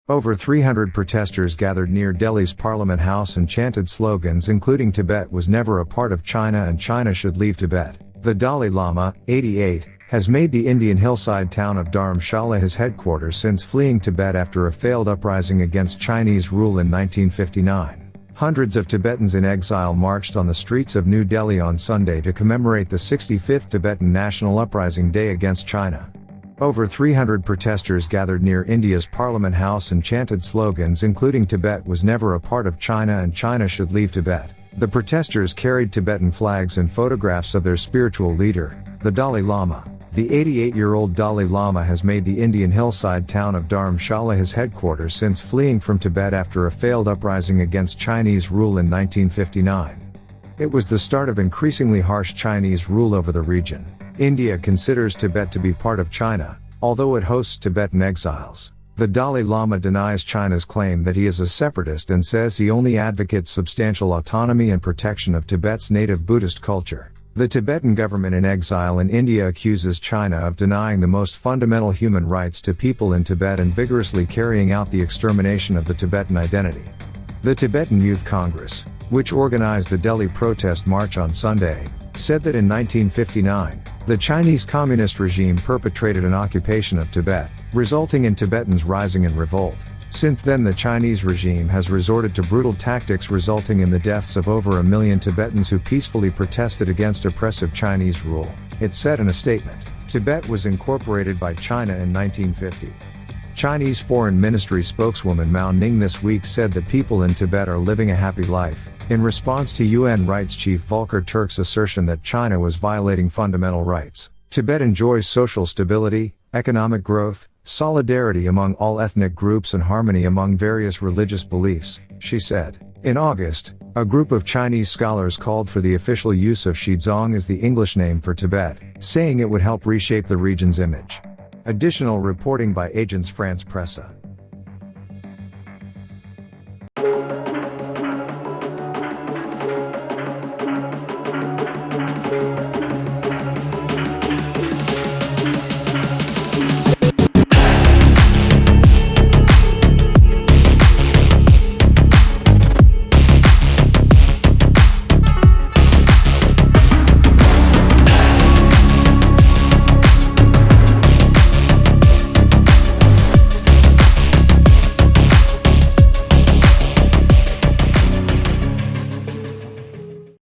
Over 300 protesters gathered near Delhi's Parliament House and chanted slogans including "Tibet was never a part of China and China should leave Tibet." The Dalai Lama, 88, has made the Indian hillside town of Dharamshala his headquarters since fleeing Tibet after a failed uprising against Chinese rule in 1959. Hundreds of Tibetans in exile marched on the streets of New Delhi on Sunday to commemorate the 65th Tibetan National Uprising Day against China. Over 300 protesters gathered near India's Parliament House and chanted slogans including "Tibet was never a part of China and China should leave Tibet." The protesters carried Tibetan flags and photographs of their spiritual leader, the Dalai Lama. The 88-year-old Dalai Lama has made the Indian hillside town of Dharamshala his headquarters since fleeing from Tibet after a failed uprising against Chinese rule in 1959. It was the start of increasingly harsh Chinese rule over the region. India considers Tibet to be part of China, although it hosts Tibetan exiles. The Dalai Lama denies China's claim that he is a separatist and says he only advocates substantial autonomy and protection of Tibet's native Buddhist culture. The Tibetan government in exile in India accuses China of denying the most fundamental human rights to people in Tibet and vigorously carrying out the extermination of the Tibetan identity. The Tibetan Youth Congress, which organized the Delhi protest march on Sunday, said that in 1959, the Chinese Communist regime perpetrated an occupation of Tibet, resulting in Tibetans rising in revolt. Since then, the Chinese regime has resorted to brutal tactics resulting in the deaths of over 1 million Tibetans who peacefully protested against oppressive Chinese rule, it said in a statement. Tibet was incorporated by China in 1950. Chinese Foreign Ministry spokeswoman Mao Ning this week said that people in Tibet are living a happy life, in response to UN Rights Chief Volker Turk's assertion that China was violating fundamental rights. Tibet enjoys social stability, economic growth, solidarity among all ethnic groups and harmony among various religious beliefs, she said. In August, a group of Chinese scholars called for the official use of Xizang as the English name for Tibet, saying it would help reshape the region's image. Additional reporting by Agence France Presse.